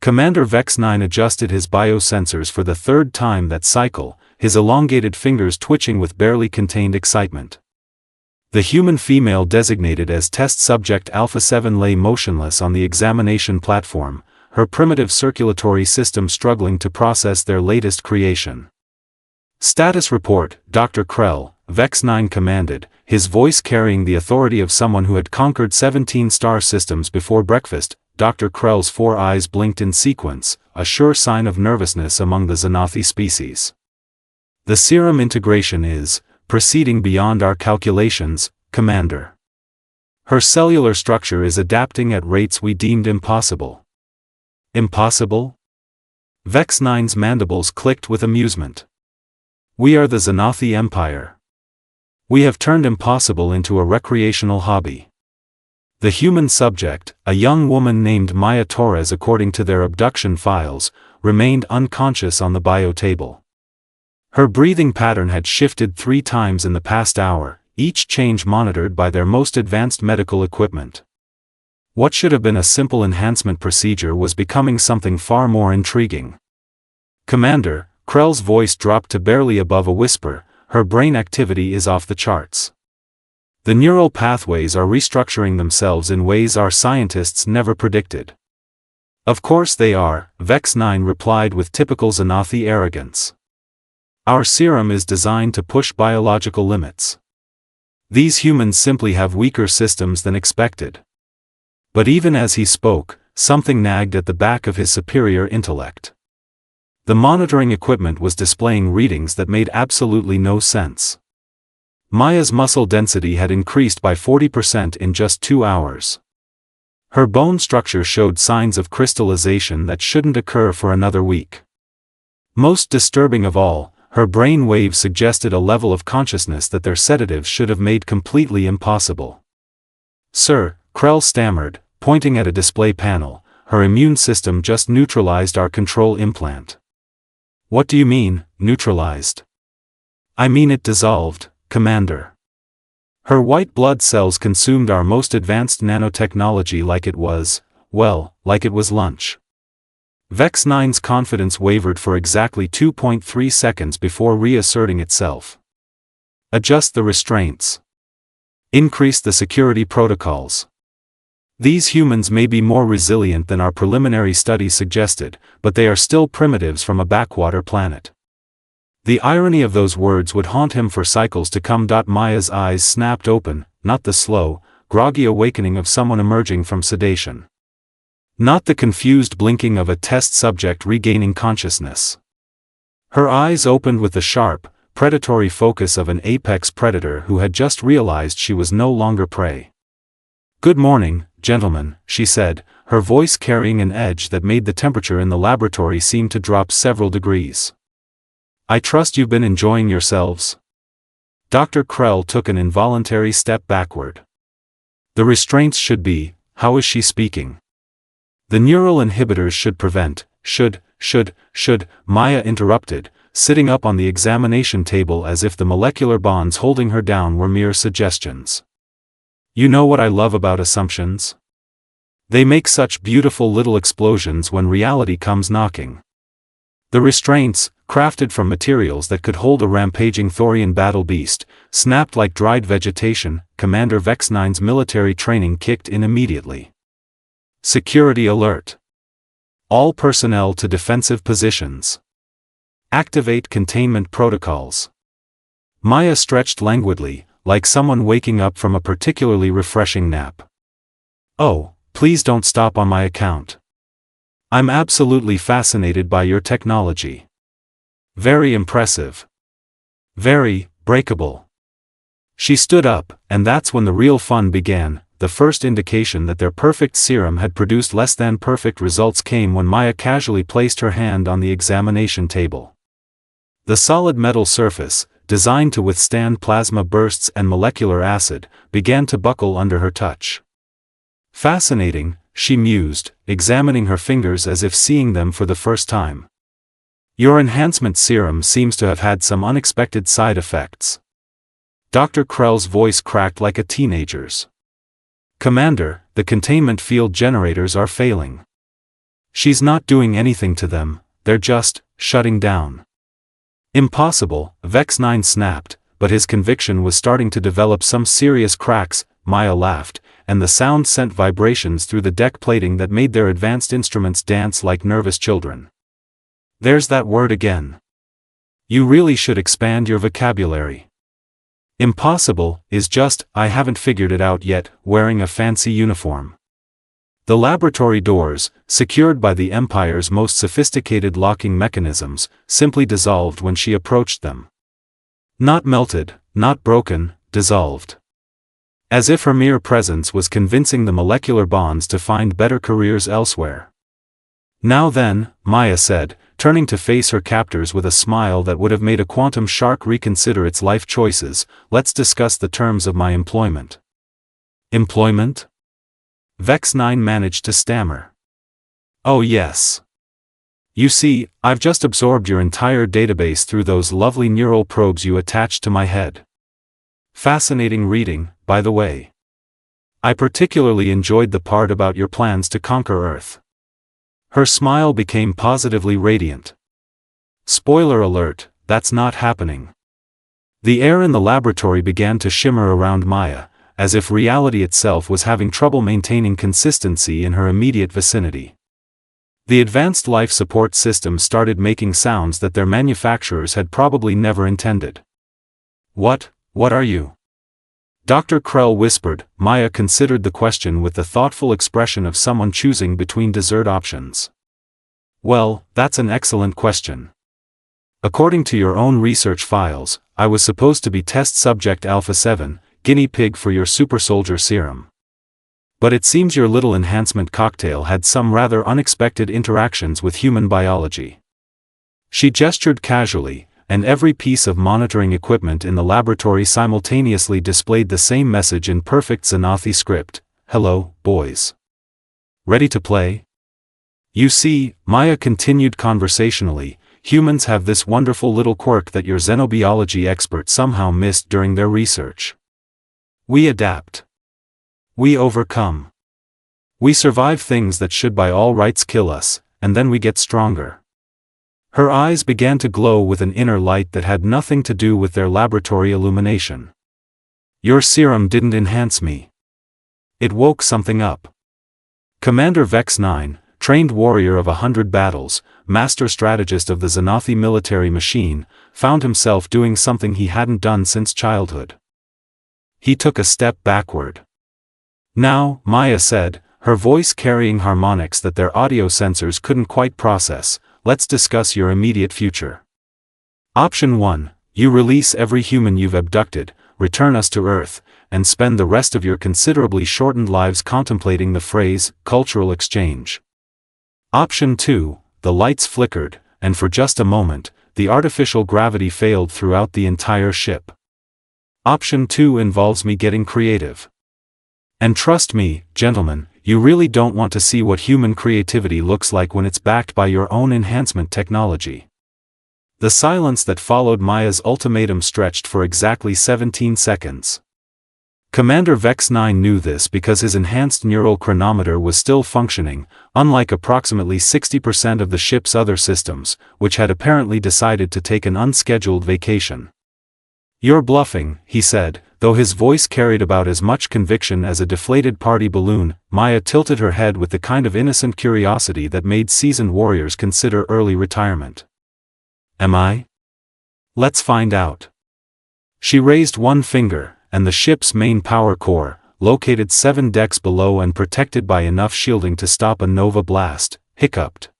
Commander Vex-9 adjusted his biosensors for the third time that cycle, his elongated fingers twitching with barely contained excitement. The human female designated as test subject Alpha 7 lay motionless on the examination platform, her primitive circulatory system struggling to process their latest creation. "Status report, Dr. Krell," Vex-9 commanded, his voice carrying the authority of someone who had conquered 17 star systems before breakfast. Dr. Krell's 4 eyes blinked in sequence, a sure sign of nervousness among the Zenathi species. "The serum integration is proceeding beyond our calculations, Commander. Her cellular structure is adapting at rates we deemed impossible." "Impossible?" Vex-9's mandibles clicked with amusement. "We are the Zenathi Empire. We have turned impossible into a recreational hobby." The human subject, a young woman named Maya Torres according to their abduction files, remained unconscious on the bio table. Her breathing pattern had shifted 3 times in the past hour, each change monitored by their most advanced medical equipment. What should have been a simple enhancement procedure was becoming something far more intriguing. "Commander," Krell's voice dropped to barely above a whisper, "her brain activity is off the charts. The neural pathways are restructuring themselves in ways our scientists never predicted." "Of course they are," Vex-9 replied with typical Zenathi arrogance. "Our serum is designed to push biological limits. These humans simply have weaker systems than expected." But even as he spoke, something nagged at the back of his superior intellect. The monitoring equipment was displaying readings that made absolutely no sense. Maya's muscle density had increased by 40% in just 2 hours. Her bone structure showed signs of crystallization that shouldn't occur for another week. Most disturbing of all, her brain waves suggested a level of consciousness that their sedatives should have made completely impossible. "Sir," Krell stammered, pointing at a display panel, "her immune system just neutralized our control implant." "What do you mean, neutralized?" "I mean it dissolved, Commander. Her white blood cells consumed our most advanced nanotechnology like it was, well, like it was lunch." Vex-9's confidence wavered for exactly 2.3 seconds before reasserting itself. "Adjust the restraints. Increase the security protocols. These humans may be more resilient than our preliminary study suggested, but they are still primitives from a backwater planet." The irony of those words would haunt him for cycles to come. Maya's eyes snapped open, not the slow, groggy awakening of someone emerging from sedation. Not the confused blinking of a test subject regaining consciousness. Her eyes opened with the sharp, predatory focus of an apex predator who had just realized she was no longer prey. "Good morning, gentlemen," she said, her voice carrying an edge that made the temperature in the laboratory seem to drop several degrees. "I trust you've been enjoying yourselves." Dr. Krell took an involuntary step backward. "The restraints should be, how is she speaking? The neural inhibitors should prevent, should, Maya interrupted, sitting up on the examination table as if the molecular bonds holding her down were mere suggestions. "You know what I love about assumptions? They make such beautiful little explosions when reality comes knocking. The restraints, crafted from materials that could hold a rampaging Thorian battle beast, snapped like dried vegetation." Commander Vex-9's military training kicked in immediately. "Security alert. All personnel to defensive positions. Activate containment protocols." Maya stretched languidly, like someone waking up from a particularly refreshing nap. "Oh, please don't stop on my account. I'm absolutely fascinated by your technology. Very impressive. Very breakable." She stood up, and that's when the real fun began. The first indication that their perfect serum had produced less than perfect results came when Maya casually placed her hand on the examination table. The solid metal surface, designed to withstand plasma bursts and molecular acid, began to buckle under her touch. "Fascinating," she mused, examining her fingers as if seeing them for the first time. "Your enhancement serum seems to have had some unexpected side effects." Dr. Krell's voice cracked like a teenager's. "Commander, the containment field generators are failing." She's not doing anything to them, they're just shutting down. Impossible, Vex 9 snapped, but his conviction was starting to develop some serious cracks. Maya laughed, and the sound sent vibrations through the deck plating that made their advanced instruments dance like nervous children. There's that word again. You really should expand your vocabulary. Impossible is just, I haven't figured it out yet, wearing a fancy uniform. The laboratory doors, secured by the Empire's most sophisticated locking mechanisms, simply dissolved when she approached them. Not melted, not broken, dissolved. As if her mere presence was convincing the molecular bonds to find better careers elsewhere. Now then, Maya said, turning to face her captors with a smile that would have made a quantum shark reconsider its life choices, let's discuss the terms of my employment. Employment? Vex 9 managed to stammer. Oh yes. You see, I've just absorbed your entire database through those lovely neural probes you attached to my head. Fascinating reading, by the way. I particularly enjoyed the part about your plans to conquer Earth. Her smile became positively radiant. Spoiler alert, that's not happening. The air in the laboratory began to shimmer around Maya, as if reality itself was having trouble maintaining consistency in her immediate vicinity. The advanced life support system started making sounds that their manufacturers had probably never intended. What are you? Dr. Krell whispered. Maya considered the question with the thoughtful expression of someone choosing between dessert options. Well, that's an excellent question. According to your own research files, I was supposed to be test subject Alpha 7, guinea pig for your super soldier serum. But it seems your little enhancement cocktail had some rather unexpected interactions with human biology. She gestured casually, and every piece of monitoring equipment in the laboratory simultaneously displayed the same message in perfect Zenathi script. Hello, boys. Ready to play? You see, Maya continued conversationally, humans have this wonderful little quirk that your xenobiology expert somehow missed during their research. We adapt. We overcome. We survive things that should by all rights kill us, and then we get stronger. Her eyes began to glow with an inner light that had nothing to do with their laboratory illumination. Your serum didn't enhance me. It woke something up. Commander Vex 9, trained warrior of 100 battles, master strategist of the Zenathi military machine, found himself doing something he hadn't done since childhood. He took a step backward. Now, Maya said, her voice carrying harmonics that their audio sensors couldn't quite process, let's discuss your immediate future. Option 1, you release every human you've abducted, return us to Earth, and spend the rest of your considerably shortened lives contemplating the phrase, cultural exchange. Option 2, the lights flickered, and for just a moment, the artificial gravity failed throughout the entire ship. Option 2 involves me getting creative. And trust me, gentlemen, you really don't want to see what human creativity looks like when it's backed by your own enhancement technology. The silence that followed Maya's ultimatum stretched for exactly 17 seconds. Commander Vex 9 knew this because his enhanced neural chronometer was still functioning, unlike approximately 60% of the ship's other systems, which had apparently decided to take an unscheduled vacation. You're bluffing, he said, though his voice carried about as much conviction as a deflated party balloon. Maya tilted her head with the kind of innocent curiosity that made seasoned warriors consider early retirement. Am I? Let's find out. She raised one finger, and the ship's main power core, located 7 decks below and protected by enough shielding to stop a nova blast, hiccuped.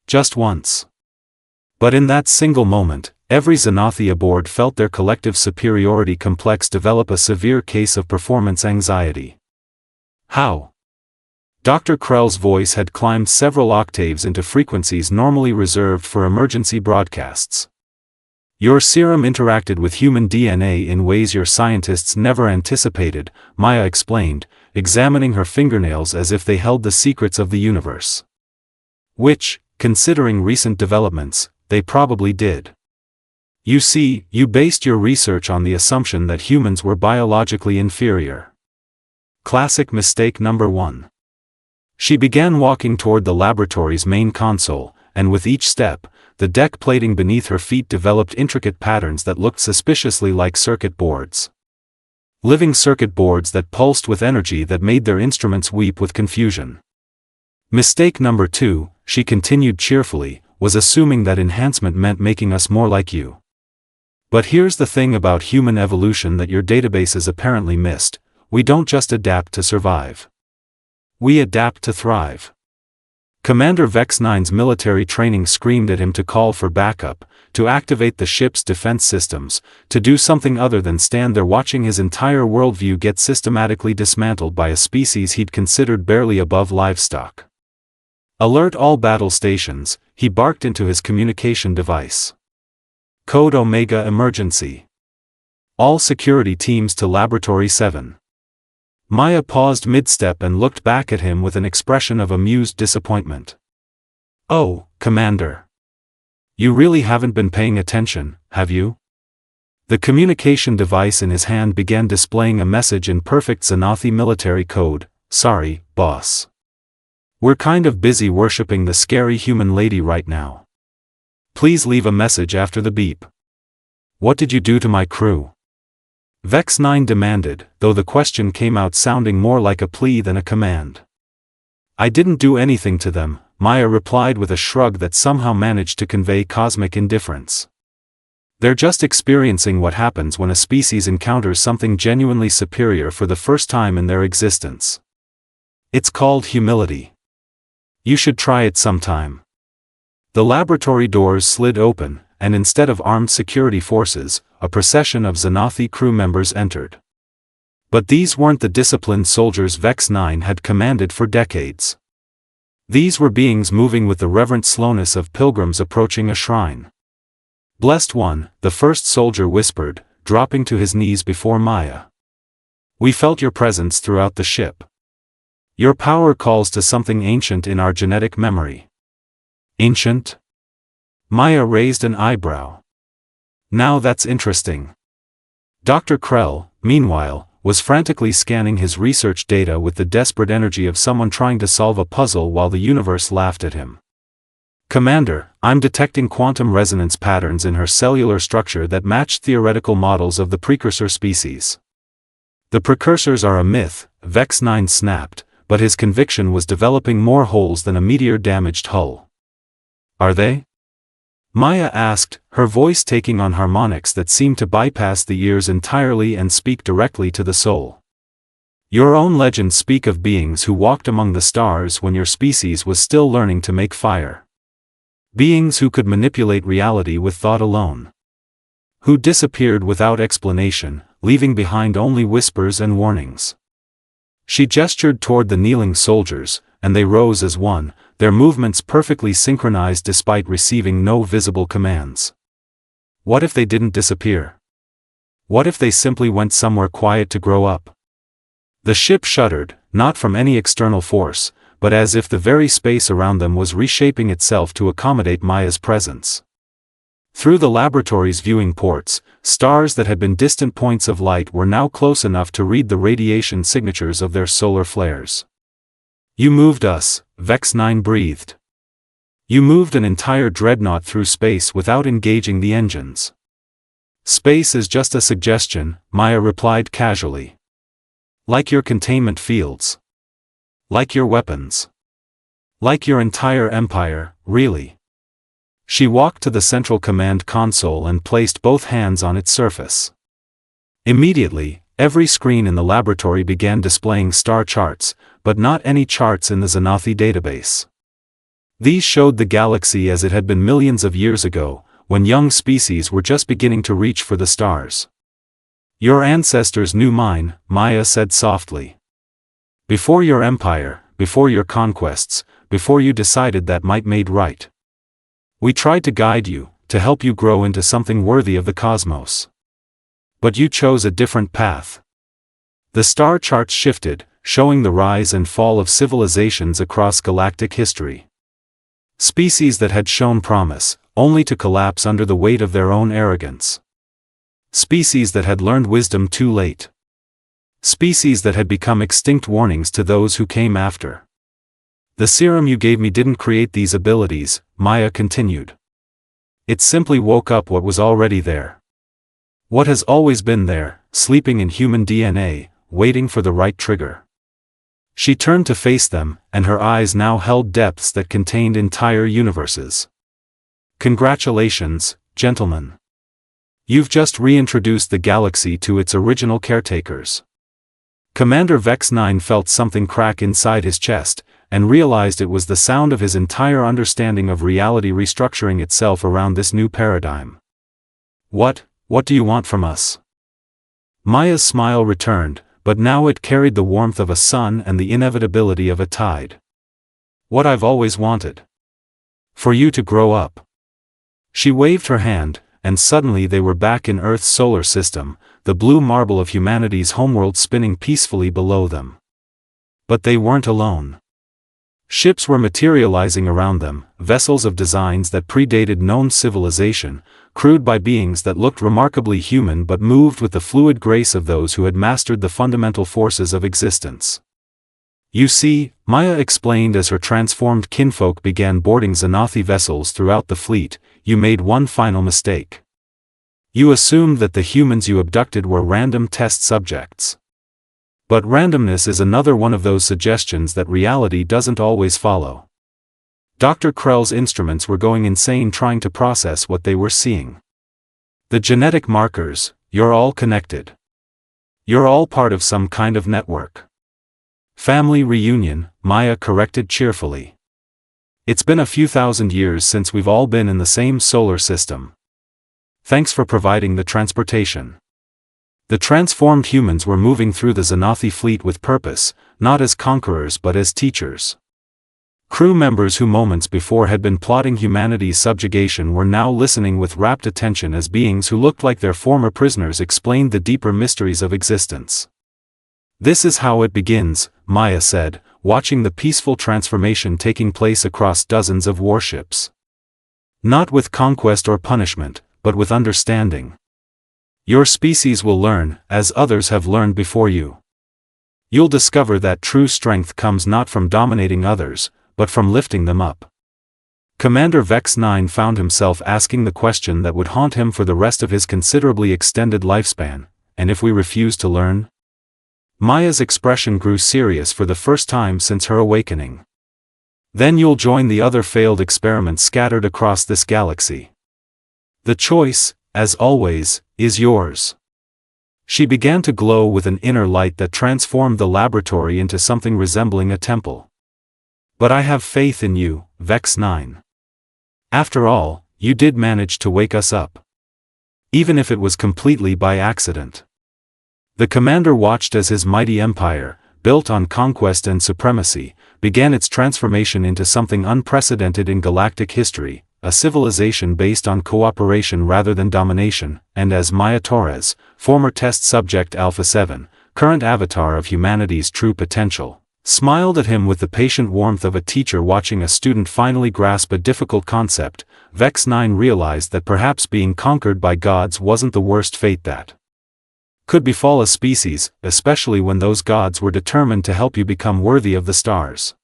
Just once. But in that single moment, every Zenathi aboard felt their collective superiority complex develop a severe case of performance anxiety. How? Dr. Krell's voice had climbed several octaves into frequencies normally reserved for emergency broadcasts. Your serum interacted with human DNA in ways your scientists never anticipated, Maya explained, examining her fingernails as if they held the secrets of the universe. Which, considering recent developments, they probably did. You see, you based your research on the assumption that humans were biologically inferior. Classic mistake number 1. She began walking toward the laboratory's main console, and with each step, the deck plating beneath her feet developed intricate patterns that looked suspiciously like circuit boards. Living circuit boards that pulsed with energy that made their instruments weep with confusion. Mistake number 2, she continued cheerfully, was assuming that enhancement meant making us more like you. But here's the thing about human evolution that your databases apparently missed: we don't just adapt to survive. We adapt to thrive. Commander Vex-9's military training screamed at him to call for backup, to activate the ship's defense systems, to do something other than stand there watching his entire worldview get systematically dismantled by a species he'd considered barely above livestock. Alert all battle stations, he barked into his communication device. Code Omega Emergency. All security teams to Laboratory 7. Maya paused mid-step and looked back at him with an expression of amused disappointment. "Oh, Commander. You really haven't been paying attention, have you?" The communication device in his hand began displaying a message in perfect Zenathi military code: "Sorry, boss. We're kind of busy worshipping the scary human lady right now. Please leave a message after the beep." "What did you do to my crew?" Vex-9 demanded, though the question came out sounding more like a plea than a command. "I didn't do anything to them," Maya replied with a shrug that somehow managed to convey cosmic indifference. "They're just experiencing what happens when a species encounters something genuinely superior for the first time in their existence. It's called humility. You should try it sometime." The laboratory doors slid open, and instead of armed security forces, a procession of Zenathi crew members entered. But these weren't the disciplined soldiers Vex-9 had commanded for decades. These were beings moving with the reverent slowness of pilgrims approaching a shrine. "Blessed One," the first soldier whispered, dropping to his knees before Maya. "We felt your presence throughout the ship. Your power calls to something ancient in our genetic memory." "Ancient?" Maya raised an eyebrow. "Now that's interesting." Dr. Krell, meanwhile, was frantically scanning his research data with the desperate energy of someone trying to solve a puzzle while the universe laughed at him. "Commander, I'm detecting quantum resonance patterns in her cellular structure that match theoretical models of the precursor species." "The precursors are a myth," Vex-9 snapped, but his conviction was developing more holes than a meteor-damaged hull. "Are they?" Maya asked, her voice taking on harmonics that seemed to bypass the ears entirely and speak directly to the soul. "Your own legends speak of beings who walked among the stars when your species was still learning to make fire. Beings who could manipulate reality with thought alone. Who disappeared without explanation, leaving behind only whispers and warnings." She gestured toward the kneeling soldiers, and they rose as one, their movements perfectly synchronized despite receiving no visible commands. What if they didn't disappear? What if they simply went somewhere quiet to grow up? The ship shuddered, not from any external force, but as if the very space around them was reshaping itself to accommodate Maya's presence. Through the laboratory's viewing ports, stars that had been distant points of light were now close enough to read the radiation signatures of their solar flares. "You moved us," Vex-9 breathed. "You moved an entire dreadnought through space without engaging the engines." "Space is just a suggestion," Maya replied casually. "Like your containment fields. Like your weapons. Like your entire empire, really." She walked to the central command console and placed both hands on its surface. Immediately, every screen in the laboratory began displaying star charts, but not any charts in the Zenathi database. These showed the galaxy as it had been millions of years ago, when young species were just beginning to reach for the stars. "Your ancestors knew mine," Maya said softly. "Before your empire, before your conquests, before you decided that might made right. We tried to guide you, to help you grow into something worthy of the cosmos. But you chose a different path." The star charts shifted, showing the rise and fall of civilizations across galactic history. Species that had shown promise, only to collapse under the weight of their own arrogance. Species that had learned wisdom too late. Species that had become extinct warnings to those who came after. The serum you gave me didn't create these abilities, Maya continued. It simply woke up what was already there. What has always been there, sleeping in human DNA, waiting for the right trigger. She turned to face them, and her eyes now held depths that contained entire universes. Congratulations, gentlemen. You've just reintroduced the galaxy to its original caretakers. Commander Vex 9 felt something crack inside his chest, and realized it was the sound of his entire understanding of reality restructuring itself around this new paradigm. What do you want from us? Maya's smile returned, but now it carried the warmth of a sun and the inevitability of a tide. What I've always wanted. For you to grow up. She waved her hand, and suddenly they were back in Earth's solar system, the blue marble of humanity's homeworld spinning peacefully below them. But they weren't alone. Ships were materializing around them, vessels of designs that predated known civilization, crewed by beings that looked remarkably human but moved with the fluid grace of those who had mastered the fundamental forces of existence. You see, Maya explained as her transformed kinfolk began boarding Zenathi vessels throughout the fleet, you made one final mistake. You assumed that the humans you abducted were random test subjects. But randomness is another one of those suggestions that reality doesn't always follow. Dr. Krell's instruments were going insane trying to process what they were seeing. The genetic markers, you're all connected. You're all part of some kind of network. Family reunion, Maya corrected cheerfully. It's been a few thousand years since we've all been in the same solar system. Thanks for providing the transportation. The transformed humans were moving through the Zenathi fleet with purpose, not as conquerors but as teachers. Crew members who moments before had been plotting humanity's subjugation were now listening with rapt attention as beings who looked like their former prisoners explained the deeper mysteries of existence. This is how it begins, Maya said, watching the peaceful transformation taking place across dozens of warships. Not with conquest or punishment, but with understanding. Your species will learn, as others have learned before you. You'll discover that true strength comes not from dominating others, but from lifting them up. Commander Vex 9 found himself asking the question that would haunt him for the rest of his considerably extended lifespan, and if we refuse to learn? Maya's expression grew serious for the first time since her awakening. Then you'll join the other failed experiments scattered across this galaxy. The choice, as always, is yours. She began to glow with an inner light that transformed the laboratory into something resembling a temple. But I have faith in you, Vex 9. After all, you did manage to wake us up. Even if it was completely by accident. The commander watched as his mighty empire, built on conquest and supremacy, began its transformation into something unprecedented in galactic history, a civilization based on cooperation rather than domination, and as Maya Torres, former test subject Alpha 7, current avatar of humanity's true potential, smiled at him with the patient warmth of a teacher watching a student finally grasp a difficult concept, Vex 9 realized that perhaps being conquered by gods wasn't the worst fate that could befall a species, especially when those gods were determined to help you become worthy of the stars.